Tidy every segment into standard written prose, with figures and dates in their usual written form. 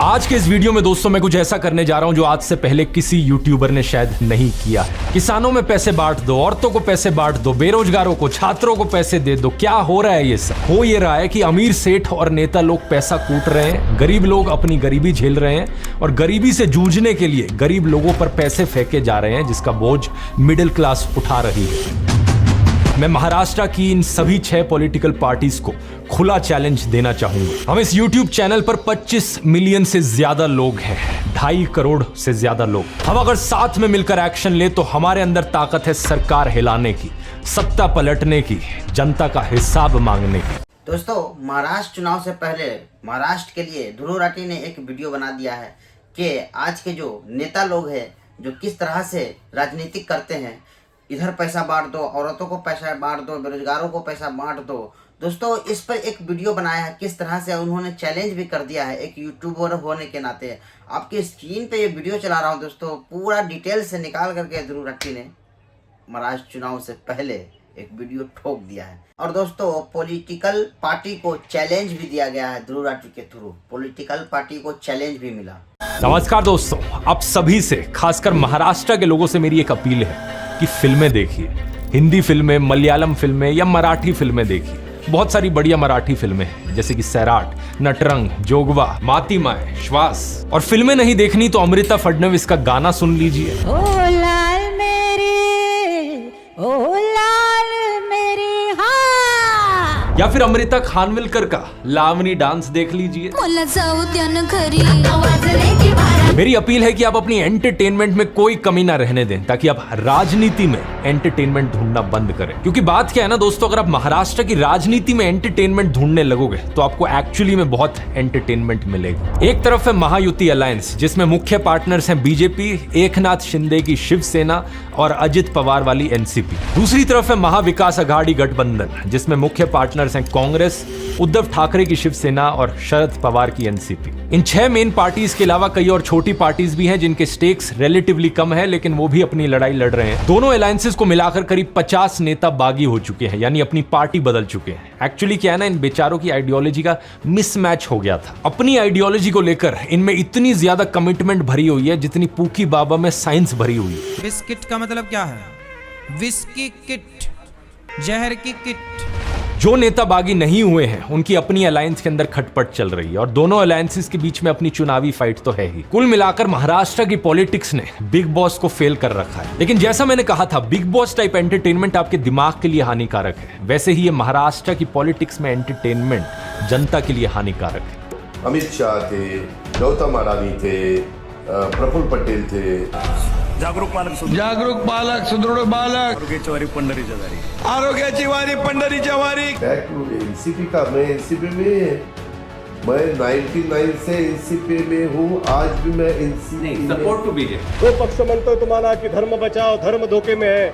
आज के इस वीडियो में दोस्तों मैं कुछ ऐसा करने जा रहा हूं जो आज से पहले किसी यूट्यूबर ने शायद नहीं किया है। किसानों में पैसे बांट दो, औरतों को पैसे बांट दो, बेरोजगारों को, छात्रों को पैसे दे दो। क्या हो रहा है ये सब? हो ये रहा है कि अमीर सेठ और नेता लोग पैसा कूट रहे हैं, गरीब लोग अपनी गरीबी झेल रहे हैं और गरीबी से जूझने के लिए गरीब लोगों पर पैसे फेंके जा रहे हैं, जिसका बोझ मिडिल क्लास उठा रही है। मैं महाराष्ट्र की इन सभी 6 पॉलिटिकल पार्टीज को खुला चैलेंज देना चाहूंगा। हम इस YouTube चैनल पर 25 मिलियन से ज्यादा लोग हैं, 2.5 करोड़ से ज्यादा लोग। हम अगर साथ में मिलकर एक्शन ले तो हमारे अंदर ताकत है सरकार हिलाने की, सत्ता पलटने की, जनता का हिसाब मांगने की। दोस्तों, महाराष्ट्र चुनाव से पहले महाराष्ट्र के लिए ध्रुव राठी ने एक वीडियो बना दिया है कि आज के जो नेता लोग हैं जो किस तरह से राजनीति करते हैं। इधर पैसा बांट दो, औरतों को पैसा बांट दो, बेरोजगारों को पैसा बांट दो। दोस्तों, इस पर एक वीडियो बनाया है, किस तरह से उन्होंने चैलेंज भी कर दिया है एक यूट्यूबर होने के नाते। आपकी स्क्रीन पे ये वीडियो चला रहा हूँ दोस्तों, पूरा डिटेल से निकाल करके ध्रुव राठी ने महाराष्ट्र चुनाव से पहले एक वीडियो ठोक दिया है। और दोस्तों, पॉलिटिकल पार्टी को चैलेंज भी दिया गया है ध्रुव राठी के थ्रू, पॉलिटिकल पार्टी को चैलेंज भी मिला। नमस्कार दोस्तों, आप सभी से, खासकर महाराष्ट्र के लोगों से मेरी एक अपील है कि फिल्में देखिए, हिंदी फिल्में, मलयालम फिल्में या मराठी फिल्में देखिए। बहुत सारी बढ़िया मराठी फिल्में हैं जैसे कि सैराट, नटरंग, जोगवा, मातीमाय, श्वास। और फिल्में नहीं देखनी तो अमृता फडणवीस का गाना सुन लीजिए। ओ लाल मेरी हाँ। या फिर अमृता खानविलकर का लावनी डांस देख लीजिए। मेरी अपील है कि आप अपनी एंटरटेनमेंट में कोई कमी ना रहने दें, ताकि आप राजनीति में एंटरटेनमेंट ढूंढना बंद करें। क्योंकि बात क्या है ना दोस्तों, अगर आप महाराष्ट्र की राजनीति में एंटरटेनमेंट ढूंढने लगोगे तो आपको एक्चुअली में बहुत एंटरटेनमेंट मिलेगा। एक तरफ है महायुति अलायंस, जिसमें मुख्य पार्टनर्स हैं बीजेपी, एकनाथ शिंदे की शिवसेना और अजित पवार वाली एनसीपी। दूसरी तरफ है महाविकास अघाड़ी गठबंधन, जिसमें मुख्य पार्टनर्स हैं कांग्रेस, उद्धव ठाकरे की शिवसेना और शरद पवार की एनसीपी। इन 6 मेन पार्टीज के अलावा कई और छोटी पार्टीज भी हैं जिनके स्टेक्स रिलेटिवली कम है, लेकिन वो भी अपनी लड़ाई लड़ रहे हैं। दोनों अलायंसेस को मिलाकर करीब 50 नेता बागी हो चुके हैं, यानी अपनी पार्टी बदल चुके हैं। एक्चुअली क्या है ना, इन बेचारों की आइडियोलॉजी का मिसमैच हो गया था। अपनी आइडियोलॉजी को लेकर इनमें इतनी ज्यादा कमिटमेंट भरी हुई है जितनी पूकी बाबा में साइंस भरी हुई है। बिस्किट का मतलब क्या है? विस्की किट, जहर की किट। जो नेता बागी नहीं हुए हैं उनकी अपनी अलायंस के अंदर खटपट चल रही है और दोनों अलायंसेस के बीच में अपनी चुनावी फाइट तो है ही। कुल मिलाकर महाराष्ट्र की पॉलिटिक्स ने बिग बॉस को फेल कर रखा है। लेकिन जैसा मैंने कहा था, बिग बॉस टाइप एंटरटेनमेंट आपके दिमाग के लिए हानिकारक है, वैसे ही ये महाराष्ट्र की पॉलिटिक्स में एंटरटेनमेंट जनता के लिए हानिकारक है। अमित शाह थे, गौतम अडानी थे, प्रफुल्ल पटेल थे। जागरूक पालक सुदृढ बालक, आरोग्याची वारी पंढरीच्या वारी। बैक टू एनसीपी का, मैं एनसीपी में, मैं 99 से एनसीपी में हूँ, आज भी मैं एनसीपी सपोर्ट टू बीजेपी। तो पक्ष म्हणतोय तुम्हाला की धर्म बचाव, धर्म धोके में है।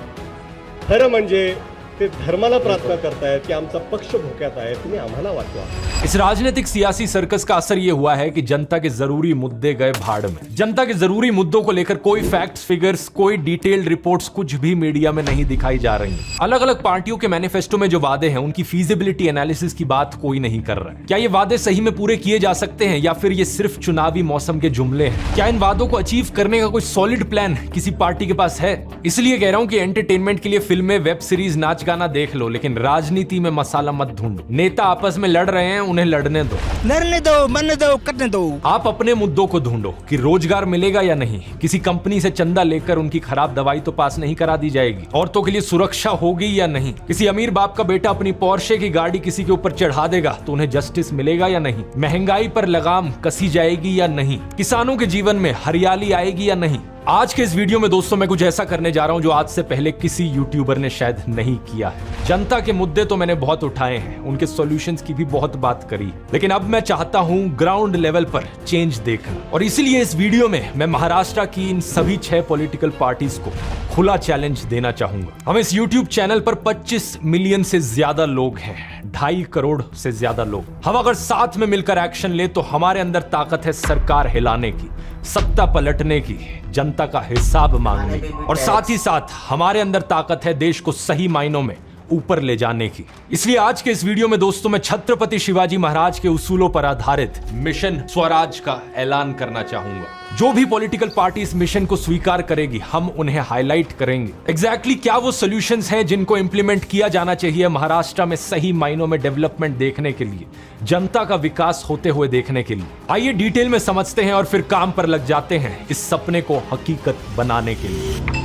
खरं म्हणजे ते धर्माला प्रार्थना करतायत की आमचा पक्ष धोक्यात आहे, तुम्ही आम्हाला वाचवा। इस राजनीतिक सियासी सर्कस का असर ये हुआ है कि जनता के जरूरी मुद्दे गए भाड़ में। जनता के जरूरी मुद्दों को लेकर कोई फैक्ट्स, फिगर्स, कोई डिटेल्ड रिपोर्ट्स कुछ भी मीडिया में नहीं दिखाई जा रही हैं। अलग अलग पार्टियों के मैनिफेस्टो में जो वादे हैं उनकी फीजिबिलिटी एनालिसिस की बात कोई नहीं कर रहा है। क्या ये वादे सही में पूरे किए जा सकते हैं या फिर ये सिर्फ चुनावी मौसम के जुमले हैं? क्या इन वादों को अचीव करने का कोई सॉलिड प्लान किसी पार्टी के पास है? इसलिए कह रहा हूं कि एंटरटेनमेंट के लिए फिल्में, वेब सीरीज, नाच गाना देख लो, लेकिन राजनीति में मसाला मत ढूंढो। नेता आपस में लड़ रहे हैं, उन्हें लड़ने दो, लड़ने दो, मरने दो, कटने दो। आप अपने मुद्दों को ढूंढो कि रोजगार मिलेगा या नहीं, किसी कंपनी से चंदा लेकर उनकी खराब दवाई तो पास नहीं करा दी जाएगी, औरतों के लिए सुरक्षा होगी या नहीं, किसी अमीर बाप का बेटा अपनी पोर्शे की गाड़ी किसी के ऊपर चढ़ा देगा तो उन्हें जस्टिस मिलेगा या नहीं, महंगाई पर लगाम कसी जाएगी या नहीं, किसानों के जीवन में हरियाली आएगी या नहीं। आज के इस वीडियो में दोस्तों मैं कुछ ऐसा करने जा रहा हूं जो आज से पहले किसी यूट्यूबर ने शायद नहीं किया है। जनता के मुद्दे तो मैंने बहुत उठाए हैं, उनके सॉल्यूशंस की भी बहुत बात करी, लेकिन अब मैं चाहता हूं ग्राउंड लेवल पर चेंज देखना। और इसीलिए इस वीडियो में मैं महाराष्ट्र की इन सभी 6 पॉलिटिकल पार्टीज को खुला चैलेंज देना चाहूंगा। हम इस YouTube चैनल पर 25 मिलियन से ज्यादा लोग हैं, 2.5 करोड़ से ज्यादा लोग। हम अगर साथ में मिलकर एक्शन ले तो हमारे अंदर ताकत है सरकार हिलाने की, सत्ता पलटने की, जनता का हिसाब मांगने की, और साथ ही साथ हमारे अंदर ताकत है देश को सही मायनों में ऊपर ले जाने की। इसलिए आज के इस वीडियो में दोस्तों मैं छत्रपति शिवाजी महाराज के उसूलों पर आधारित मिशन स्वराज का ऐलान करना चाहूंगा। जो भी पॉलिटिकल पार्टी इस मिशन को स्वीकार करेगी हम उन्हें हाईलाइट करेंगे एग्जैक्टली क्या वो सॉल्यूशंस हैं जिनको इंप्लीमेंट किया जाना चाहिए महाराष्ट्र में सही मायनों में डेवलपमेंट देखने के लिए, जनता का विकास होते हुए देखने के लिए। आइए डिटेल में समझते हैं और फिर काम पर लग जाते हैं इस सपने को हकीकत बनाने के लिए।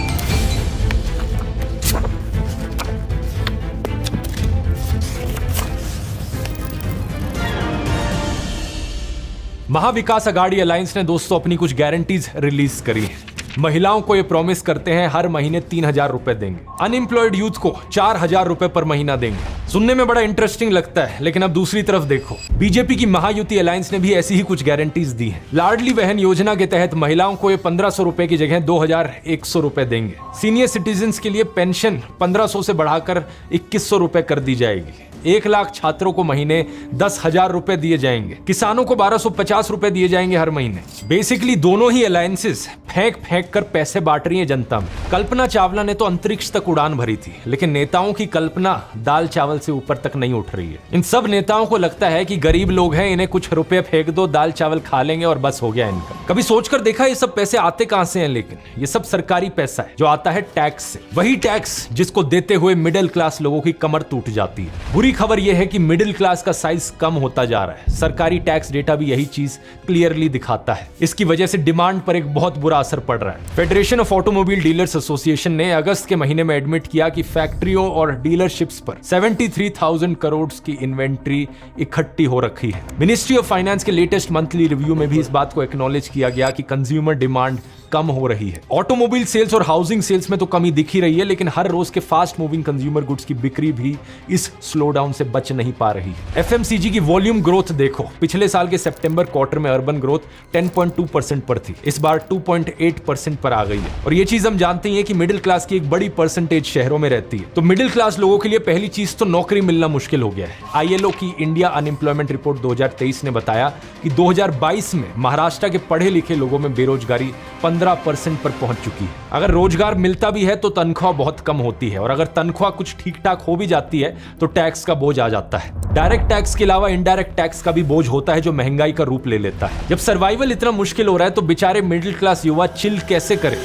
महाविकास अघाड़ी अलायंस ने दोस्तों अपनी कुछ गारंटीज रिलीज करी है। महिलाओं को ये प्रॉमिस करते हैं हर महीने 3,000 रुपए देंगे, अनएम्प्लॉयड यूथ को 4,000 रुपए पर महीना देंगे। सुनने में बड़ा इंटरेस्टिंग लगता है, लेकिन अब दूसरी तरफ देखो, बीजेपी की महायुति अलायंस ने भी ऐसी ही कुछ गारंटीज दी हैं। लाडली बहन योजना के तहत महिलाओं को ये 1,500 रुपए की जगह 2,100 रुपए देंगे। सीनियर सिटीजन के लिए पेंशन 1,500 से बढ़ाकर 2,100 रुपए कर दी जाएगी। 1 लाख छात्रों को महीने 10,000 रुपए दिए जाएंगे। किसानों को 1,250 रुपए दिए जाएंगे हर महीने। बेसिकली दोनों ही अलायंसेस फेंक कर पैसे बांट रही है जनता में। कल्पना चावला ने तो अंतरिक्ष तक उड़ान भरी थी, लेकिन नेताओं की कल्पना दाल चावल से ऊपर तक नहीं उठ रही है। इन सब नेताओं को लगता है कि गरीब लोग हैं, इन्हें कुछ रुपए फेंक दो, दाल चावल खा लेंगे और बस हो गया इनका। कभी सोचकर देखा ये सब पैसे आते कहां से हैं? लेकिन ये सब सरकारी पैसा है जो आता है टैक्स से। वही टैक्स जिसको देते हुए मिडिल क्लास लोगों की कमर टूट जाती है। बुरी खबर यह है कि मिडिल क्लास का साइज कम होता जा रहा है। सरकारी टैक्स डेटा भी यही चीज क्लियरली दिखाता है। इसकी वजह से डिमांड पर एक बहुत बुरा असर पड़ रहा है। Federation of automobile dealers association ने अगस्त के महीने में एडमिट किया कि फैक्ट्रियों और डीलरशिप्स पर 73,000 करोड़ की इन्वेंट्री इकट्ठी हो रखी है। मिनिस्ट्री ऑफ फाइनेंस के लेटेस्ट मंथली रिव्यू में भी इस बात को एक्नॉलेज किया गया कि कंज्यूमर डिमांड कम हो रही है। ऑटोमोबाइल सेल्स और हाउसिंग सेल्स में तो कमी दिख ही रही है, लेकिन हर रोज के फास्ट मूविंग कंज्यूमर गुड्स की बिक्री भी इस स्लो डाउन से बच नहीं पा रही है। एफएमसीजी की वॉल्यूम ग्रोथ देखो, पिछले साल के सितंबर क्वार्टर में अर्बन ग्रोथ 10.2% पर थी, इस बार 2.8% पर आ गई है। और ये चीज हम जानते हैं कि मिडिल क्लास की एक बड़ी परसेंटेज शहरों में रहती है, तो मिडिल क्लास लोगों के लिए पहली चीज तो नौकरी मिलना मुश्किल हो गया है। आईएलओ की इंडिया अनएम्प्लॉयमेंट रिपोर्ट 2023 ने बताया कि 2022 में महाराष्ट्र के पढ़े लिखे लोगों में बेरोजगारी 15% पर पहुंच चुकी है। अगर रोजगार मिलता भी है तो तनख्वाह बहुत कम होती है, और अगर तनख्वाह कुछ ठीक ठाक हो भी जाती है तो टैक्स का बोझ आ जाता है। डायरेक्ट टैक्स के अलावा इनडायरेक्ट टैक्स का भी बोझ होता है जो महंगाई का रूप ले लेता है। जब सर्वाइवल इतना मुश्किल हो रहा है तो बेचारे मिडिल क्लास युवा चिल कैसे करें?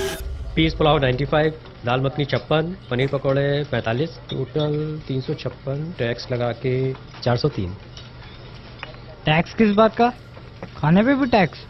पीस पुलाव 95, दाल मखनी 56, पनीर पकौड़े 45, टोटल 356, टैक्स लगा के 403। टैक्स किस बात का? खाने पे भी टैक्स?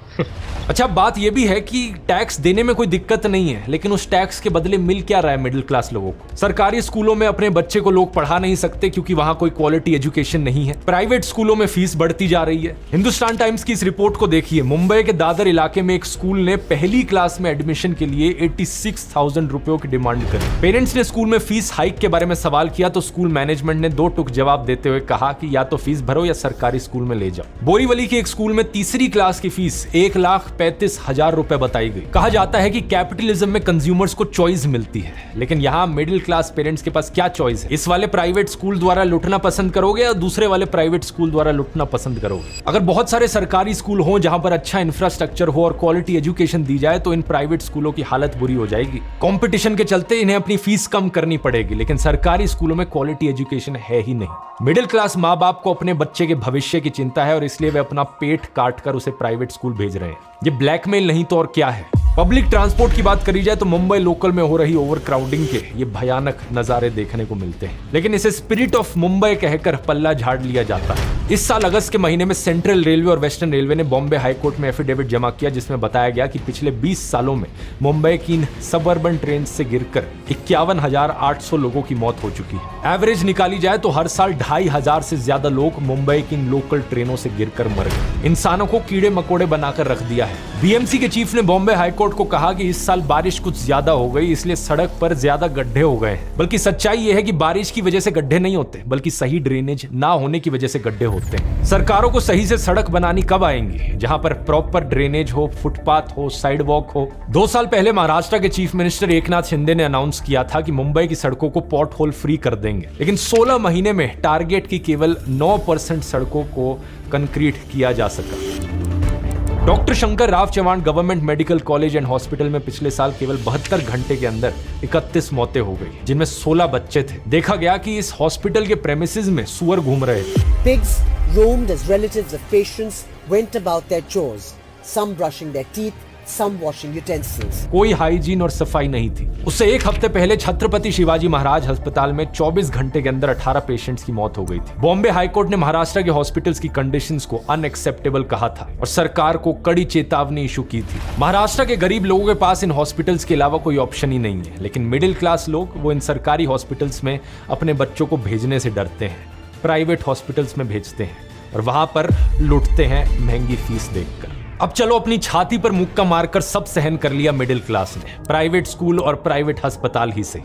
अच्छा, बात यह भी है कि टैक्स देने में कोई दिक्कत नहीं है, लेकिन उस टैक्स के बदले मिल क्या रहा है मिडिल क्लास लोगों को? सरकारी स्कूलों में अपने बच्चे को लोग पढ़ा नहीं सकते क्योंकि वहां कोई क्वालिटी एजुकेशन नहीं है। प्राइवेट स्कूलों में फीस बढ़ती जा रही है। हिंदुस्तान टाइम्स की इस रिपोर्ट को देखिए, मुंबई के दादर इलाके में एक स्कूल ने पहली क्लास में एडमिशन के लिए 86,000 रुपयों की डिमांड करी। पेरेंट्स ने स्कूल में फीस हाइक के बारे में सवाल किया तो स्कूल मैनेजमेंट ने 2 टूक जवाब देते हुए कहा कि या तो फीस भरो या सरकारी स्कूल में ले जाओ। बोरीवली के एक स्कूल में तीसरी क्लास की फीस 1,35,000 रुपए बताई गई। कहा जाता है कि कैपिटलिज्म में कंज्यूमर्स को चॉइस मिलती है, लेकिन यहाँ मिडिल क्लास पेरेंट्स के पास क्या चॉइस है? इस वाले प्राइवेट स्कूल द्वारा लुटना पसंद करोगे या दूसरे वाले प्राइवेट स्कूल द्वारा लुटना पसंद करोगे? अगर बहुत सारे सरकारी स्कूल हो जहां पर अच्छा इंफ्रास्ट्रक्चर हो और क्वालिटी एजुकेशन दी जाए तो इन प्राइवेट स्कूलों की हालत बुरी हो जाएगी। कंपटीशन के चलते इन्हें अपनी फीस कम करनी पड़ेगी, लेकिन सरकारी स्कूलों में क्वालिटी एजुकेशन है ही नहीं। मिडिल क्लास माँ बाप को अपने बच्चे के भविष्य की चिंता है और इसलिए वे अपना पेट काट कर उसे प्राइवेट स्कूल भेज रहे हैं। ये ब्लैकमेल नहीं तो और क्या है? पब्लिक ट्रांसपोर्ट की बात करी जाए तो मुंबई लोकल में हो रही ओवरक्राउडिंग के ये भयानक नजारे देखने को मिलते हैं, लेकिन इसे स्पिरिट ऑफ मुंबई कहकर पल्ला झाड़ लिया जाता है। इस साल अगस्त के महीने में सेंट्रल रेलवे और वेस्टर्न रेलवे ने बॉम्बे हाई कोर्ट में एफिडेविट जमा किया, जिसमें बताया गया कि पिछले 20 सालों में मुंबई की इन सबअर्बन ट्रेन से गिरकर 51,800 लोगों की मौत हो चुकी है। एवरेज निकाली जाए तो हर साल 2,500 से ज्यादा लोग मुंबई की इन लोकल ट्रेनों से गिरकर मर गए। इंसानों को कीड़े मकोड़े बनाकर रख दिया है। बीएमसी के चीफ ने बॉम्बे हाईकोर्ट को कहा कि इस साल बारिश कुछ ज्यादा हो गई, इसलिए सड़क पर ज्यादा गड्ढे हो गए। बल्कि सच्चाई यह है कि बारिश की वजह से गड्ढे नहीं होते, बल्कि सही ड्रेनेज ना होने की वजह से गड्ढे होते हैं। सरकारों को सही से सड़क बनानी कब आएंगी जहां पर प्रॉपर ड्रेनेज हो, फुटपाथ हो, साइड वॉक हो? 2 साल पहले महाराष्ट्र के चीफ मिनिस्टर एकनाथ शिंदे ने अनाउंस किया था कि मुंबई की सड़कों को पॉट होल फ्री कर देंगे, लेकिन 16 महीने में टारगेट की केवल 9% सड़कों को कंक्रीट किया जा सका। Doctor Shankar Rao Chavan government medical college and hospital में पिछले साल केवल 72 घंटे के अंदर 31 मौतें हो गई, जिनमें 16 बच्चे थे। देखा गया कि इस हॉस्पिटल के प्रेमिसेस में सुअर घूम रहे थे। Pigs roamed as relatives of patients went about their chores, some brushing their teeth, some washing utensils. कोई हाइजीन और सफाई नहीं थी। उससे एक हफ्ते पहले छत्रपति शिवाजी महाराज अस्पताल में 24 घंटे के अंदर 18 पेशेंट्स की मौत हो गई थी। बॉम्बे हाईकोर्ट ने महाराष्ट्र के हॉस्पिटल्स की कंडीशंस को अनएक्सेप्टेबल कहा था और सरकार को कड़ी चेतावनी इशू की थी। महाराष्ट्र के गरीब लोगों के पास इन हॉस्पिटल्स के अलावा कोई ऑप्शन ही नहीं है, लेकिन मिडिल क्लास लोग वो इन सरकारी हॉस्पिटल्स में अपने बच्चों को भेजने से डरते हैं, प्राइवेट हॉस्पिटल्स में भेजते हैं और वहां पर लुटते हैं महंगी फीस देखकर। अब चलो, अपनी छाती पर मुक्का मारकर सब सहन कर लिया मिडिल क्लास ने, प्राइवेट स्कूल और प्राइवेट अस्पताल ही सही,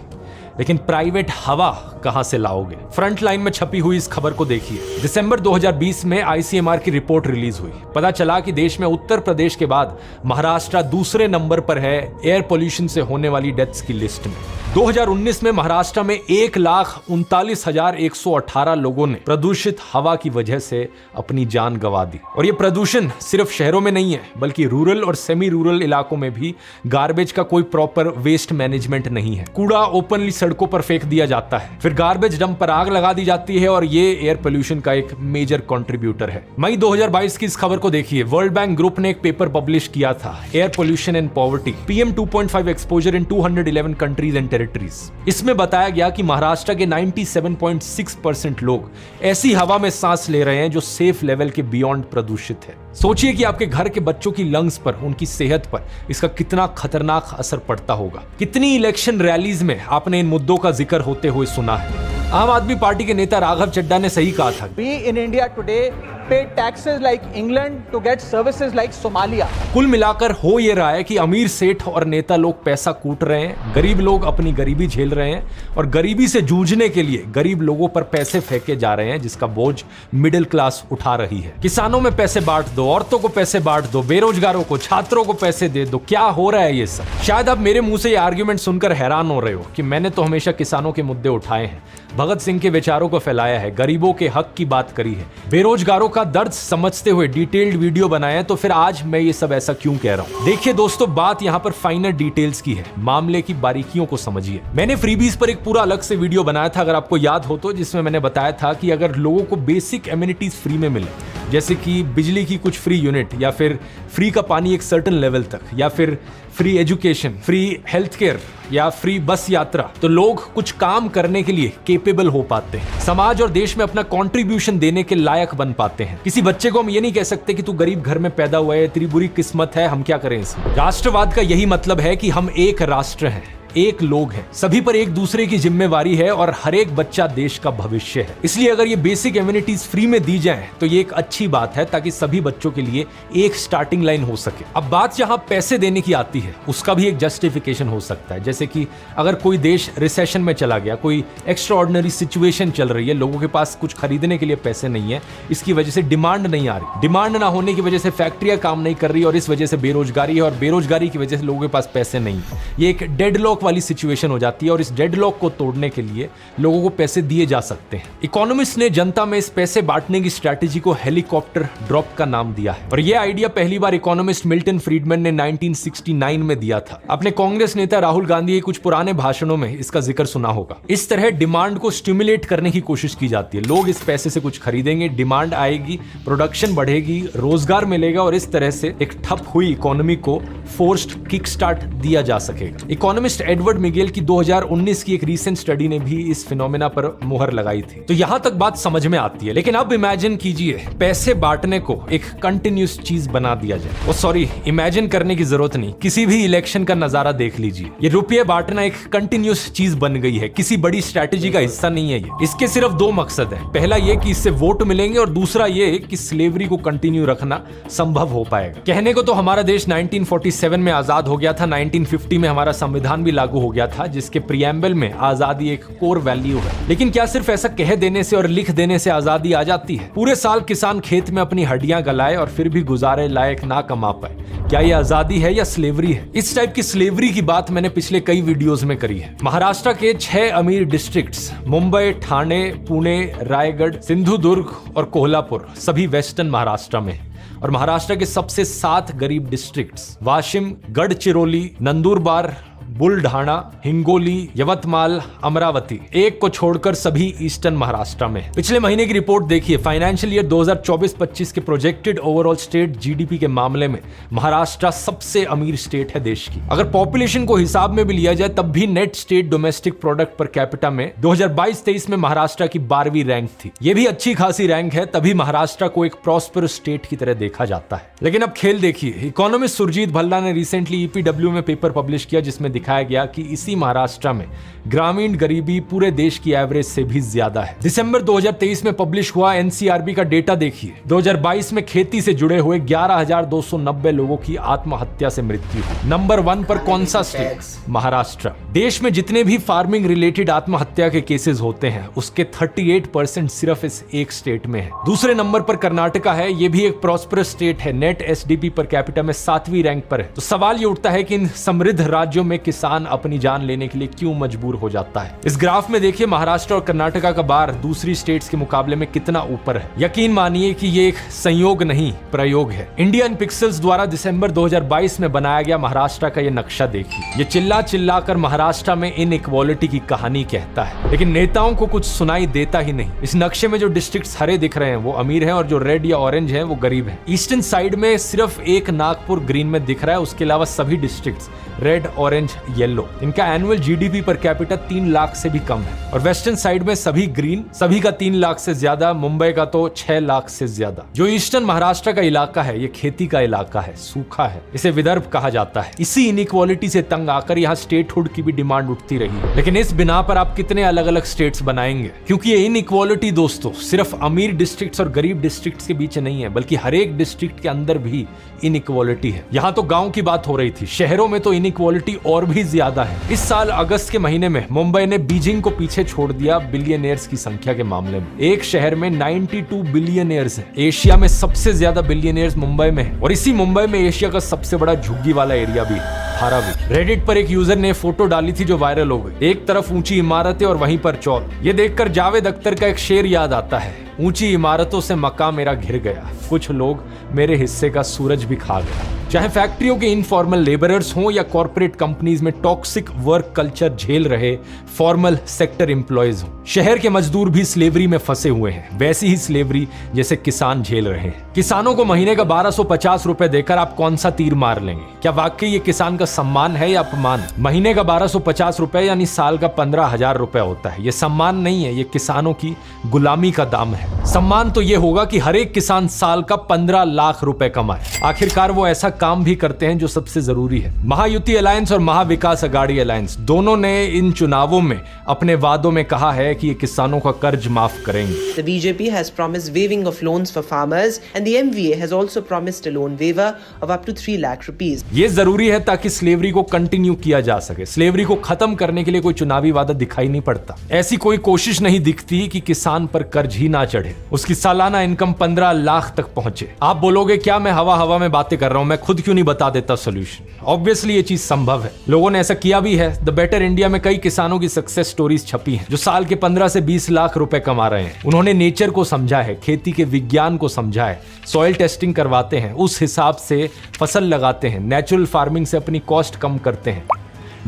लेकिन प्राइवेट हवा कहां से लाओगे? फ्रंट लाइन में छपी हुई इस खबर को देखिए। दिसंबर 2020 में आईसीएमआर की रिपोर्ट रिलीज हुई। पता चला कि देश में उत्तर प्रदेश के बाद महाराष्ट्र दूसरे नंबर पर है एयर पोल्यूशन से होने वाली डेथ्स की लिस्ट में। 2019 में महाराष्ट्र में 1,39,118 लोगों ने प्रदूषित हवा की वजह से अपनी जान गंवा दी। और ये प्रदूषण सिर्फ शहरों में नहीं है, बल्कि रूरल और सेमी रूरल इलाकों में भी गार्बेज का कोई प्रॉपर वेस्ट मैनेजमेंट नहीं है। कूड़ा ओपनली सड़कों पर फेंक दिया जाता है, फिर गार्बेज डंप पर आग लगा दी जाती है और ये एयर पोल्यूशन का एक मेजर कंट्रीब्यूटर है। मई 2022 की इस खबर को देखिए। वर्ल्ड बैंक ग्रुप ने एक पेपर पब्लिश किया था, air pollution and poverty, PM 2.5 exposure in 211 countries and territories. इसमें बताया गया कि महाराष्ट्र के 97.6% लोग ऐसी हवा में सांस ले रहे हैं जो सेफ लेवल के बियॉन्ड प्रदूषित है। सोचिए कि आपके घर के बच्चों की लंग्स पर, उनकी सेहत पर इसका कितना खतरनाक असर पड़ता होगा। कितनी इलेक्शन रैलीज में आपने इन मुद्दों का जिक्र होते हुए सुना है। आम आदमी पार्टी के नेता राघव चड्ढा ने सही कहा था, We in India today pay taxes like England to get services like Somalia. कुल मिलाकर हो ये रहा है कि अमीर सेठ और नेता लोग पैसा कूट रहे हैं, गरीब लोग अपनी गरीबी झेल रहे हैं और गरीबी से जूझने के लिए गरीब लोगों पर पैसे फेंके जा रहे हैं, जिसका बोझ मिडिल क्लास उठा रही है। किसानों में पैसे बांट दो, औरतों को पैसे बांट दो, बेरोजगारों को, छात्रों को पैसे दे दो। क्या हो रहा है ये सब? शायद आप मेरे मुंह से ये आर्ग्यूमेंट सुनकर हैरान हो रहे हो कि मैंने तो हमेशा किसानों के मुद्दे उठाए हैं, भगत सिंह के विचारों को फैलाया है, गरीबों के हक की बात करी है, बेरोजगारों का दर्द समझते हुए डिटेल्ड वीडियो बनाए हैं, तो फिर आज मैं ये सब ऐसा क्यों कह रहा हूं? देखिए दोस्तों, बात यहां पर फाइनल डिटेल्स की है, मामले की बारीकियों को समझिए। मैंने फ्रीबीज पर एक पूरा अलग से वीडियो बनाया था, अगर आपको याद हो तो, जिसमें मैंने बताया था कि अगर लोगों को बेसिक एमिनिटीज फ्री में मिले, जैसे कि बिजली की कुछ फ्री यूनिट, या फिर फ्री का पानी एक सर्टेन लेवल तक, या फिर free education, free health care, या फ्री बस यात्रा, तो लोग कुछ काम करने के लिए केपेबल हो पाते हैं, समाज और देश में अपना कंट्रीब्यूशन देने के लायक बन पाते हैं। किसी बच्चे को हम ये नहीं कह सकते कि तू गरीब घर में पैदा हुआ है, तेरी बुरी किस्मत है, हम क्या करें इसमें। राष्ट्रवाद का यही मतलब है कि हम एक राष्ट्र हैं, एक लोग हैं, सभी पर एक दूसरे की जिम्मेवारी है और हर एक बच्चा देश का भविष्य है। इसलिए अगर ये बेसिक एमिनिटीज फ्री में दी जाएं तो ये एक अच्छी बात है, ताकि सभी बच्चों के लिए एक स्टार्टिंग लाइन हो सके। अब बात जहां पैसे देने की आती है, उसका भी एक जस्टिफिकेशन हो सकता है। जैसे कि अगर कोई देश रिसेशन में चला गया, कोई एक्स्ट्राऑर्डिनरी सिचुएशन चल रही है, लोगों के पास कुछ खरीदने के लिए पैसे नहीं है, इसकी वजह से डिमांड नहीं आ रही, डिमांड ना होने की वजह से फैक्ट्रियां काम नहीं कर रही और इस वजह से बेरोजगारी है, और बेरोजगारी की वजह से लोगों के पास पैसे नहीं है। ये एक डेडलॉक वाली सिचुएशन हो जाती है और इस डेडलॉक को तोड़ने के लिए लोगों को पैसे दिए जा सकते हैं। इकोनॉमिस्ट ने जनता में इस पैसे बांटने की स्ट्रैटेजी को हेलीकॉप्टर ड्रॉप का नाम दिया है और यह आइडिया पहली बार इकोनॉमिस्ट मिल्टन फ्रीडमैन ने 1969 में दिया था। अपने कांग्रेस नेता राहुल गांधी के कुछ पुराने भाषणों में इसका जिक्र सुना होगा। इस तरह डिमांड को स्टिमुलेट करने की कोशिश की जाती है, लोग इस पैसे से कुछ खरीदेंगे, डिमांड आएगी, प्रोडक्शन बढ़ेगी, रोजगार मिलेगा और इस तरह से एक ठप हुई इकोनॉमी को फोर्स्ड किक स्टार्ट दिया जा सकेगा। इकोनॉमिस्ट एडवर्ड मिगेल की 2019 की एक रीसेंट स्टडी ने भी इस फिनोमेना पर मुहर लगाई थी। तो यहां तक बात समझ में आती है, लेकिन अब इमेजिन कीजिए पैसे बांटने को एक कंटिन्यूस चीज बना दिया जाए। ओ सॉरी, इमेजिन करने की जरूरत नहीं, किसी भी इलेक्शन का नजारा देख लीजिए, ये रुपये बांटना एक कंटिन्यूस चीज बन गई है, किसी बड़ी स्ट्रैटेजी का हिस्सा नहीं है ये। इसके सिर्फ दो मकसद है, पहला ये कि इससे वोट मिलेंगे और दूसरा ये कि स्लेवरी को कंटिन्यू रखना संभव हो पाएगा। कहने को तो हमारा देश 1947 में आजाद हो गया था, 1950 में हमारा संविधान भी लागू हो गया था, जिसके प्रियम्बल में आजादी एक कोर वैल्यू है। लेकिन क्या सिर्फ ऐसा कह देने से और लिख देने से आजादी आ जाती है? पूरे साल किसान खेत में अपनी हड्डियां गलाए और फिर भी गुजारे लायक ना कमा पाए, क्या ये आजादी है या स्लेवरी है? इस टाइप की स्लेवरी की बात मैंने पिछले कई वीडियोस में करी है। महाराष्ट्र के 6 अमीर डिस्ट्रिक्ट्स मुंबई, ठाणे, पुणे, रायगढ़, सिंधुदुर्ग और कोल्हापुर सभी वेस्टर्न महाराष्ट्र में, और महाराष्ट्र के सबसे 7 गरीब डिस्ट्रिक्ट्स वाशिम, गढ़चिरोली, नंदुरबार, बुलढाणा, हिंगोली, यवतमाल, अमरावती, एक को छोड़कर सभी ईस्टर्न महाराष्ट्र में। पिछले महीने की रिपोर्ट देखिए, फाइनेंशियल ईयर 2024-25 के प्रोजेक्टेड ओवरऑल स्टेट जीडीपी के मामले में महाराष्ट्र सबसे अमीर स्टेट है देश की। अगर पॉपुलेशन को हिसाब में भी लिया जाए तब भी net state domestic product per capita में 2022-23 में महाराष्ट्र की 12वीं रैंक थी। यह भी अच्छी खासी रैंक है, तभी महाराष्ट्र को एक प्रॉस्परस स्टेट की तरह देखा जाता है। लेकिन अब खेल देखिए, इकोनॉमिस्ट सुरजीत भल्ला ने रिसेंटली ईपीडब्ल्यू में पेपर पब्लिश किया जिसमें दिखाया गया कि इसी महाराष्ट्र में ग्रामीण गरीबी पूरे देश की एवरेज से भी ज्यादा है। दिसंबर 2023 में पब्लिश हुआ एनसीआरबी का डेटा देखिए, 2022 में खेती से जुड़े हुए 11,290 लोगों की आत्महत्या से मृत्यु हुई। नंबर 1 पर कौन सा स्टेट? महाराष्ट्र। देश में जितने भी फार्मिंग रिलेटेड आत्महत्या के केसेस होते हैं उसके 38% सिर्फ इस एक स्टेट में है। दूसरे नंबर पर कर्नाटका है, यह भी एक प्रॉस्परस स्टेट है, नेट एसडीपी पर कैपिटा में 7वीं रैंक पर है। तो सवाल ये उठता है कि इन समृद्ध राज्यों में किसान अपनी जान लेने के लिए क्यों मजबूर हो जाता है। इस ग्राफ में देखिए महाराष्ट्र और कर्नाटका का बार दूसरी स्टेट्स के मुकाबले में कितना ऊपर है। यकीन मानिए कि ये एक संयोग नहीं प्रयोग है। इंडियन पिक्सेल्स द्वारा दिसंबर 2022 में बनाया गया महाराष्ट्र का ये नक्शा देखिए। ये चिल्ला चिल्ला कर महाराष्ट्र में इनइक्वालिटी की कहानी कहता है, लेकिन नेताओं को कुछ सुनाई देता ही नहीं। इस नक्शे में जो डिस्ट्रिक्ट्स हरे दिख रहे हैं वो अमीर हैं और जो रेड या ऑरेंज हैं वो गरीब हैं। ईस्टर्न साइड में सिर्फ एक नागपुर ग्रीन में दिख रहा है, उसके अलावा सभी डिस्ट्रिक्ट्स रेड, ऑरेंज, येलो। इनका annual GDP per capita 3 lakh से भी कम है। और वेस्टर्न साइड में सभी ग्रीन, सभी का 3 लाख से ज्यादा, मुंबई का तो 6 लाख से ज्यादा। जो ईस्टर्न महाराष्ट्र का इलाका है ये खेती का इलाका है, सूखा है, इसे विदर्भ कहा जाता है। इसी इनइक्वालिटी से तंग आकर यहाँ स्टेटहुड की भी डिमांड उठती रही। लेकिन इस बिना पर आप कितने अलग अलग स्टेट्स बनाएंगे? क्योंकि ये इनइक्वालिटी दोस्तों सिर्फ अमीर डिस्ट्रिक्ट्स और गरीब डिस्ट्रिक्ट्स के बीच नहीं है, बल्कि हर एक डिस्ट्रिक्ट के अंदर भी इनइक्वालिटी है। यहाँ तो गांव की बात हो रही थी, शहरों में तो इनइक्वालिटी और भी ज्यादा है। इस साल अगस्त के महीने में मुंबई ने बीजिंग को पीछे छोड़ दिया बिलियनियर्स की संख्या के मामले में। एक शहर में 92 बिलियनियर्स हैं। एशिया में सबसे ज्यादा बिलियनियर्स मुंबई में है और इसी मुंबई में एशिया का सबसे बड़ा झुग्गी वाला एरिया भी है, धारावी। रेडिट पर एक यूजर ने फोटो डाली थी जो वायरल हो गई। एक तरफ ऊंची इमारतें और वहीं पर चौल। ये देखकर जावेद अख्तर का एक शेर याद आता है, ऊंची इमारतों से मकान मेरा घिर गया, कुछ लोग मेरे हिस्से का सूरज भी खा गया। चाहे फैक्ट्रियों के इनफॉर्मल लेबरर्स हों या कॉर्पोरेट कंपनीज में टॉक्सिक वर्क कल्चर झेल रहे फॉर्मल सेक्टर एम्प्लॉयज हों, शहर के मजदूर भी स्लेवरी में फंसे हुए हैं, वैसी ही स्लेवरी जैसे किसान झेल रहे हैं। किसानों को महीने का 1250 रुपए देकर आप कौन सा तीर मार लेंगे? क्या वाकई ये किसान का सम्मान है या अपमान? महीने का 1250 रुपए यानी साल का 15,000 रुपए होता है। ये सम्मान नहीं है, ये किसानों की गुलामी का दाम है। सम्मान तो ये होगा कि हर एक किसान साल का 15 लाख रुपए कमाए। आखिरकार वो ऐसा काम भी करते हैं जो सबसे जरूरी है। महायुति अलायंस और महाविकास अघाड़ी अलायंस दोनों ने इन चुनावों में अपने वादों में कहा है कि ये किसानों का कर्ज माफ करेंगे। The BJP has promised waiving of loans for farmers and the MVA has also promised a loan waiver of up to 3 lakh rupees. ये जरूरी है ताकि स्लेवरी को कंटिन्यू किया जा सके। स्लेवरी को खत्म करने के लिए कोई चुनावी वादा दिखाई नहीं पड़ता। ऐसी कोई कोशिश नहीं दिखती कि किसान पर कर्ज ही ना चढ़े, उसकी सालाना इनकम 15 लाख तक पहुंचे। आप बोलोगे क्या मैं हवा में बातें कर रहा हूं, मैं खुद क्यों नहीं बता देता सोल्यूशन? ऑब्वियसली ये चीज संभव है, लोगों ने ऐसा किया भी है। द बेटर इंडिया में कई किसानों की सक्सेस स्टोरीज छपी हैं जो साल के 15 से 20 लाख रुपए कमा रहे हैं। उन्होंने नेचर को समझा है, खेती के विज्ञान को समझा है, सॉइल टेस्टिंग करवाते हैं, उस हिसाब से फसल लगाते हैं, नेचुरल फार्मिंग से अपनी कॉस्ट कम करते हैं,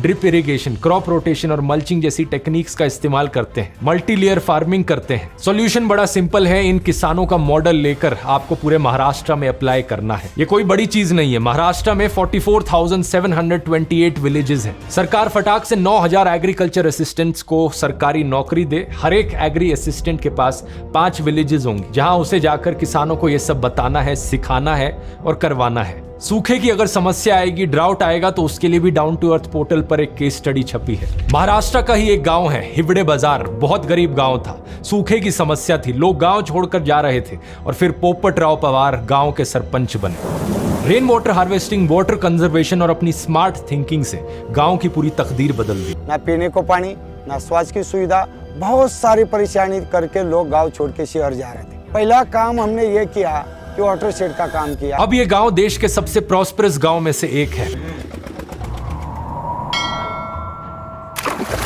ड्रिप इरिगेशन, क्रॉप रोटेशन और मल्चिंग जैसी टेक्निक्स का इस्तेमाल करते हैं, मल्टी लेयर फार्मिंग करते हैं। सॉल्यूशन बड़ा सिंपल है, इन किसानों का मॉडल लेकर आपको पूरे महाराष्ट्र में अप्लाई करना है। ये कोई बड़ी चीज नहीं है। महाराष्ट्र में 44,728 विलेजेस हैं। सरकार फटाक से 9,000 एग्रीकल्चर असिस्टेंट्स को सरकारी नौकरी दे। हर एक एग्री असिस्टेंट के पास 5 विलेजेस होंगे जहां उसे जाकर किसानों को ये सब बताना है, सिखाना है और करवाना है। सूखे की अगर समस्या आएगी, ड्राउट आएगा, तो उसके लिए भी डाउन टू अर्थ पोर्टल पर एक केस स्टडी छपी है। महाराष्ट्र का ही एक गांव है हिवड़े बाजार, बहुत गरीब गांव था, सूखे की समस्या थी, लोग गांव छोड़कर जा रहे थे और फिर पोपटराव पवार गांव के सरपंच बने। Rain water harvesting, water conservation और अपनी स्मार्ट थिंकिंग से गांव की पूरी तकदीर बदल दी। ना पीने को पानी, ना स्वास्थ्य की सुविधा, बहुत सारी परेशानी करके लोग गाँव छोड़ के शहर जा रहे थे। पहला काम हमने ये किया कि वाटर शेड का काम किया। अब ये गांव देश के सबसे प्रॉस्परस गांव में से एक है।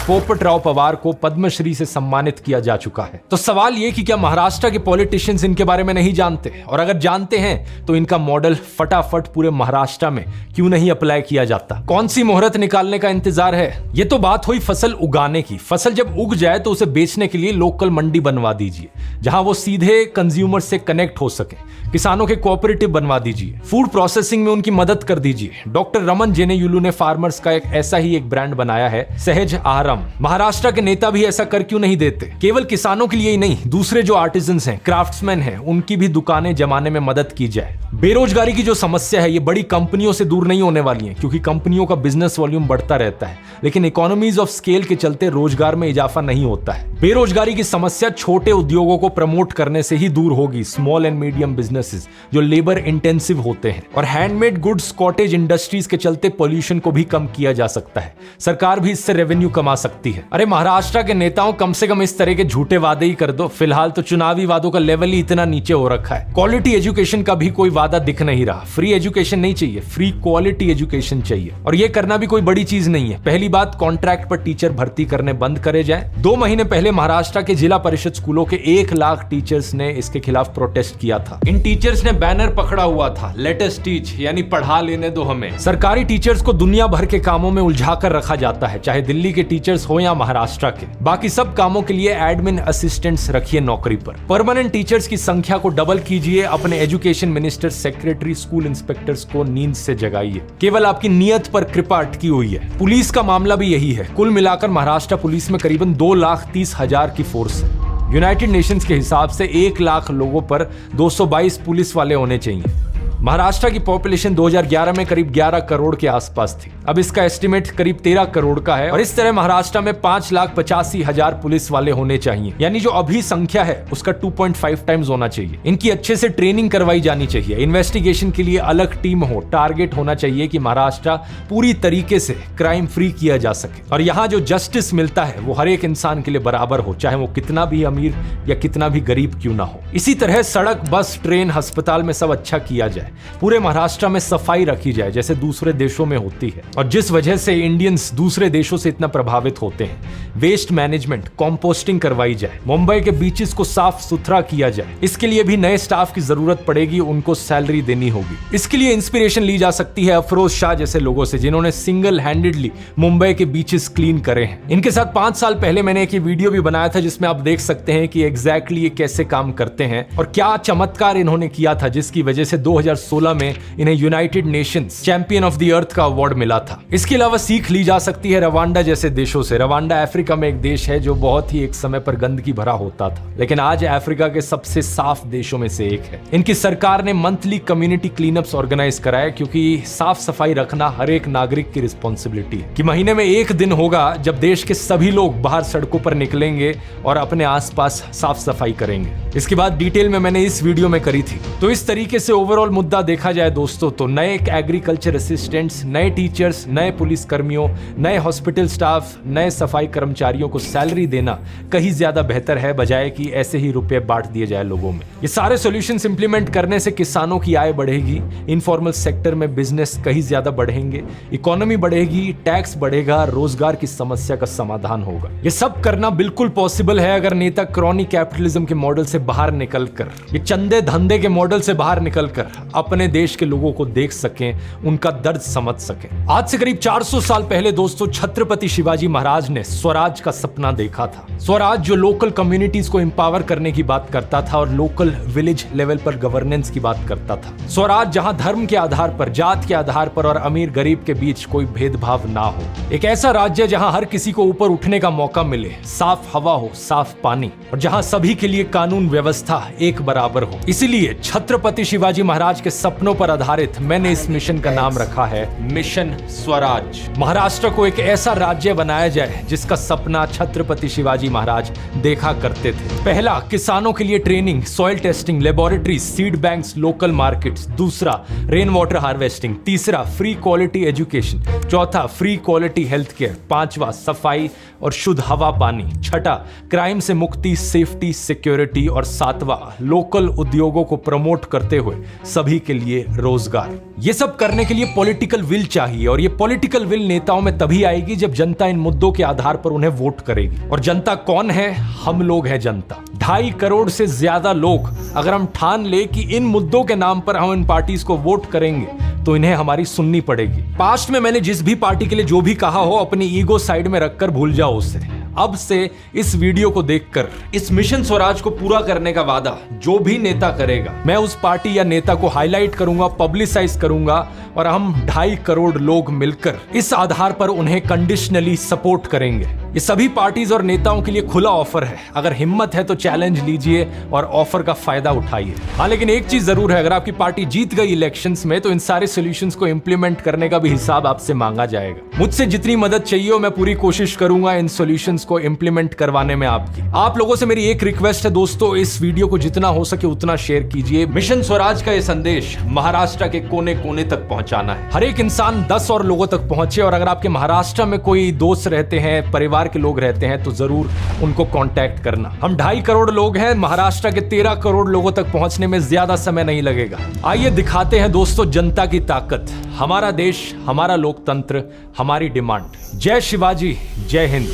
पोपट राव पवार को पद्मश्री से सम्मानित किया जा चुका है। तो सवाल ये कि क्या महाराष्ट्र के पॉलिटिशियंस इनके बारे में नहीं जानते, और अगर जानते हैं तो इनका मॉडल फटाफट पूरे महाराष्ट्र में क्यों नहीं अप्लाई किया जाता? कौन सी मुहूर्त निकालने का इंतजार है? ये तो बात हुई फसल उगाने की। फसल जब उग जाए तो उसे बेचने के लिए लोकल मंडी बनवा दीजिए, जहां वो सीधे कंज्यूमर से कनेक्ट हो सके। किसानों के कोऑपरेटिव बनवा दीजिए, फूड प्रोसेसिंग में उनकी मदद कर दीजिए। डॉक्टर रमन जेनेयुलू ने फार्मर्स का ऐसा ही एक ब्रांड बनाया है, सहज आहारम। महाराष्ट्र के नेता भी ऐसा कर क्यों नहीं देते? केवल किसानों के लिए ही नहीं, दूसरे जो आर्टिजन्स हैं, क्राफ्ट्समैन हैं, उनकी भी दुकानें जमाने में मदद की जाए। बेरोजगारी की जो समस्या है, ये बड़ी कंपनियों से दूर नहीं होने वाली है, क्योंकि कंपनियों का बिजनेस वॉल्यूम बढ़ता रहता है, लेकिन इकोनॉमीज ऑफ स्केल के चलते रोजगार में इजाफा नहीं होता है। बेरोजगारी की समस्या छोटे उद्योगों को प्रमोट करने से ही दूर होगी, स्मॉल एंड मीडियम बिजनेसेस जो लेबर इंटेंसिव होते हैं। और हैंडमेड गुड्स, कॉटेज इंडस्ट्रीज के चलते पोल्यूशन को भी कम किया जा सकता है। सरकार भी इससे रेवेन्यू कमा सकती है। अरे महाराष्ट्र के नेताओं, कम से कम इस तरह के झूठे वादे ही कर दो। फिलहाल तो चुनावी वादों का लेवल ही इतना नीचे हो रखा है। क्वालिटी एजुकेशन का भी कोई वादा दिख नहीं रहा। फ्री एजुकेशन नहीं चाहिए, फ्री क्वालिटी एजुकेशन चाहिए। और ये करना भी कोई बड़ी चीज नहीं है। पहली बात, कॉन्ट्रैक्ट पर टीचर भर्ती करने बंद करे जाए। 2 महीने पहले महाराष्ट्र के जिला परिषद स्कूलों के 1 लाख टीचर्स ने इसके खिलाफ प्रोटेस्ट किया था। इन टीचर्स ने बैनर पकड़ा हुआ था, लेट अस टीच, यानी पढ़ा लेने दो हमें। सरकारी टीचर्स को दुनिया भर के कामों में उलझा कर रखा जाता है, चाहे दिल्ली के टीचर्स हो या महाराष्ट्र के। बाकी सब कामों के लिए एडमिन असिस्टेंट्स रखिए नौकरी पर। परमानेंट टीचर्स की संख्या को डबल कीजिए। अपने education minister, secretary, school inspectors को नींद से जगाइए। केवल आपकी नियत पर कृपा अटकी हुई है। पुलिस का मामला भी यही है। कुल मिलाकर महाराष्ट्र पुलिस में करीबन 2,30,000 की फोर्स है। यूनाइटेड नेशंस के हिसाब से 1 लाख लोगों पर 222 पुलिस वाले होने चाहिए। महाराष्ट्र की पॉपुलेशन 2011 में करीब 11 करोड़ के आसपास थी। अब इसका एस्टिमेट करीब 13 करोड़ का है। और इस तरह महाराष्ट्र में 5,85,000 पुलिस वाले होने चाहिए, यानी जो अभी संख्या है उसका 2.5 टाइम्स होना चाहिए। इनकी अच्छे से ट्रेनिंग करवाई जानी चाहिए। इन्वेस्टिगेशन के लिए अलग टीम हो। टारगेट होना चाहिए कि महाराष्ट्र पूरी तरीके से क्राइम फ्री किया जा सके, और यहाँ जो जस्टिस मिलता है वो हर एक इंसान के लिए बराबर हो, चाहे वो कितना भी अमीर या कितना भी गरीब क्यों ना हो। इसी तरह सड़क, बस, ट्रेन, अस्पताल में सब अच्छा किया जाए। पूरे महाराष्ट्र में सफाई रखी जाए जैसे दूसरे देशों में होती है, और जिस वजह से इंडियंस दूसरे देशों से इतना प्रभावित होते हैं। वेस्ट मैनेजमेंट, कंपोस्टिंग करवाई जाए। मुंबई के बीचेस को साफ सुथरा किया जाए। इसके लिए भी नए स्टाफ की जरूरत पड़ेगी, उनको सैलरी देनी होगी। इसके लिए इंस्पिरेशन ली जा सकती है अफरोज शाह जैसे लोगों से, जिन्होंने सिंगल हैंडेडली मुंबई के बीचेस क्लीन करे हैं। इनके साथ 5 साल पहले मैंने एक वीडियो भी बनाया था, जिसमें आप देख सकते हैं कि एग्जैक्टली ये कैसे काम करते हैं और क्या चमत्कार इन्होंने किया था, जिसकी वजह से 2016 में इन्हें United Nations champion of the earth का अवार्ड मिला था। इसके अलावा सीख ली जा सकती है रवांडा जैसे देशों से। रवांडा अफ्रीका में एक देश है जो बहुत ही एक समय पर गंदगी भरा होता था, लेकिन आज अफ्रीका के सबसे साफ देशों में से एक है। इनकी सरकार ने मंथली कम्युनिटी क्लीनअप्स ऑर्गेनाइज कराए, क्योंकि साफ सफाई रखना हर एक नागरिक की रिस्पॉन्सिबिलिटी है। कि महीने में एक दिन होगा जब देश के सभी लोग बाहर सड़कों पर निकलेंगे और अपने आसपास साफ सफाई करेंगे। इसकी बात डिटेल में मैंने इस वीडियो में करी थी। तो इस तरीके से ओवरऑल मुद्दा देखा जाए दोस्तों, तो नए एग्रीकल्चर असिस्टेंट्स, नए टीचर्स, नए पुलिस कर्मियों, नए हॉस्पिटल स्टाफ, नए सफाई कर्मचारियों को सैलरी देना कहीं ज्यादा बेहतर है, बजाय कि ऐसे ही रुपए बांट दिए जाए लोगों में। ये सारे सॉल्यूशंस इंप्लीमेंट करने से किसानों की आय बढ़ेगी, इनफॉर्मल सेक्टर में बिजनेस कहीं ज्यादा बढ़ेंगे, इकोनॉमी बढ़ेगी, टैक्स बढ़ेगा, रोजगार की समस्या का समाधान होगा। ये सब करना बिल्कुल पॉसिबल है अगर नेता क्रॉनी कैपिटलिज्म के मॉडल से बाहर निकलकर, ये चंदे धंधे के मॉडल से बाहर निकलकर अपने देश के लोगों को देख सकें, उनका दर्द समझ सकें। आज से करीब 400 साल पहले दोस्तों छत्रपति शिवाजी महाराज ने स्वराज का सपना देखा था। स्वराज जो लोकल कम्युनिटीज को एम्पावर करने की बात करता था और लोकल विलेज लेवल पर गवर्नेंस की बात करता था। स्वराज जहां धर्म के आधार पर, जात के आधार पर और अमीर गरीब के बीच कोई भेदभाव ना हो। एक ऐसा राज्य जहां हर किसी को ऊपर उठने का मौका मिले, साफ हवा हो, साफ पानी, और जहां सभी के लिए कानून व्यवस्था एक बराबर हो। इसीलिए छत्रपति शिवाजी महाराज के सपनों पर आधारित मैंने इस मिशन का नाम रखा है मिशन स्वराज। महाराष्ट्र को एक ऐसा राज्य बनाया जाए जिसका सपना छत्रपति शिवाजी महाराज देखा करते थे। पहला, किसानों के लिए training, soil testing, laboratory, seed banks, local markets. दूसरा, रेन वाटर हार्वेस्टिंग। तीसरा, फ्री क्वालिटी एजुकेशन। चौथा, फ्री क्वालिटी हेल्थ केयर। पांचवा, सफाई और शुद्ध हवा पानी। छठा, क्राइम से मुक्ति, सेफ्टी, सिक्योरिटी। और सातवां, लोकल उद्योगों को प्रमोट करते हुए सभी सभी के लिए रोजगार। ये सब करने के लिए पॉलिटिकल विल चाहिए, और ये पॉलिटिकल विल नेताओं में तभी आएगी जब जनता इन मुद्दों के आधार पर उन्हें वोट करेगी। और जनता कौन है? हम लोग हैं जनता। 2.5 करोड़ से ज्यादा लोग अगर हम ठान ले कि इन मुद्दों के नाम पर हम इन पार्टीज को वोट करेंगे तो इन्हें हमारी सुननी पड़ेगी। पास्ट में मैंने जिस भी पार्टी के लिए जो भी कहा हो, अपनी ईगो साइड में रखकर भूल जाओ उसे। अब से इस वीडियो को देखकर इस मिशन स्वराज को पूरा करने का वादा जो भी नेता करेगा, मैं उस पार्टी या नेता को हाईलाइट करूंगा, पब्लिसाइज करूंगा, और हम 2.5 करोड़ लोग मिलकर इस आधार पर उन्हें कंडीशनली सपोर्ट करेंगे। ये सभी पार्टीज और नेताओं के लिए खुला ऑफर है। अगर हिम्मत है तो चैलेंज लीजिए और ऑफर का फायदा उठाइए। हाँ, लेकिन एक चीज जरूर है, अगर आपकी पार्टी जीत गई इलेक्शंस में तो इन सारे सॉल्यूशंस को इंप्लीमेंट करने का भी हिसाब आपसे मांगा जाएगा। मुझसे जितनी मदद चाहिए मैं पूरी कोशिश करूंगा इन सॉल्यूशंस को इंप्लीमेंट करवाने में आपकी। आप लोगों से मेरी एक रिक्वेस्ट है दोस्तों, इस वीडियो को जितना हो सके उतना शेयर कीजिए। मिशन स्वराज का ये संदेश महाराष्ट्र के कोने कोने तक पहुंचाना है। हर एक इंसान 10 और लोगों तक पहुंचे, और अगर आपके महाराष्ट्र में कोई दोस्त रहते हैं, परिवार के लोग रहते हैं, तो जरूर उनको कांटेक्ट करना। हम 2.5 करोड़ लोग हैं, महाराष्ट्र के 13 करोड़ लोगों तक पहुंचने में ज्यादा समय नहीं लगेगा। आइए दिखाते हैं दोस्तों जनता की ताकत, हमारा देश, हमारा लोकतंत्र, हमारी डिमांड। जय शिवाजी, जय हिंद।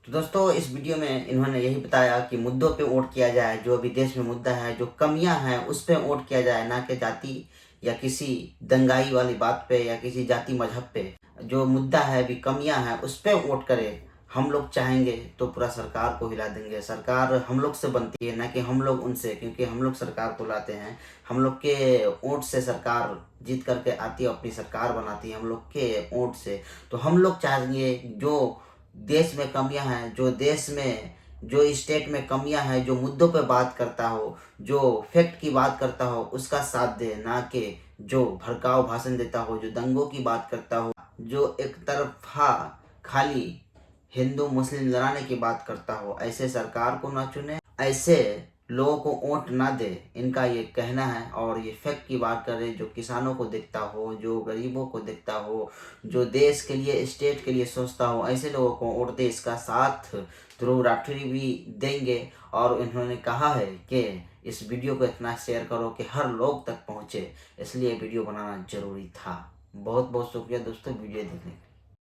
तो दोस्तों इस वीडियो में इन्होंने यही बताया कि मुद्दों पे वोट किया जाए, जो अभी देश में मुद्दा है, जो कमियां हैं उस पे वोट किया जाए, ना कि जाति या किसी दंगाई वाली बात पे या किसी जाति मजहब पे। जो मुद्दा है, अभी कमियां हैं, उस पे वोट करें। हम लोग चाहेंगे तो पूरा सरकार को हिला देंगे। सरकार हम लोग से बनती है, ना कि हम लोग उनसे, क्योंकि हम लोग सरकार को लाते हैं। हम लोग के वोट से सरकार जीत करके आती है, अपनी सरकार बनाती है हम लोग के वोट से। तो हम लोग चाहेंगे जो देश में कमियां हैं, जो देश में, जो स्टेट में कमियां हैं, जो मुद्दों पे बात करता हो, जो फैक्ट की बात करता हो, उसका साथ दे, ना कि जो भड़काऊ भाषण देता हो, जो दंगों की बात करता हो, जो एक तरफा खाली हिंदू मुस्लिम लड़ाने की बात करता हो। ऐसे सरकार को ना चुने, ऐसे लोगों को वोट ना दे, इनका ये कहना है। और ये फैक्ट की बात करें, जो किसानों को देखता हो, जो गरीबों को देखता हो, जो देश के लिए, स्टेट के लिए सोचता हो, ऐसे लोगों को वोट दे। इसका साथ ध्रुव राठी भी देंगे। और इन्होंने कहा है कि इस वीडियो को इतना शेयर करो कि हर लोग तक पहुँचे, इसलिए वीडियो बनाना जरूरी था। बहुत बहुत शुक्रिया दोस्तों वीडियो देखने के लिए।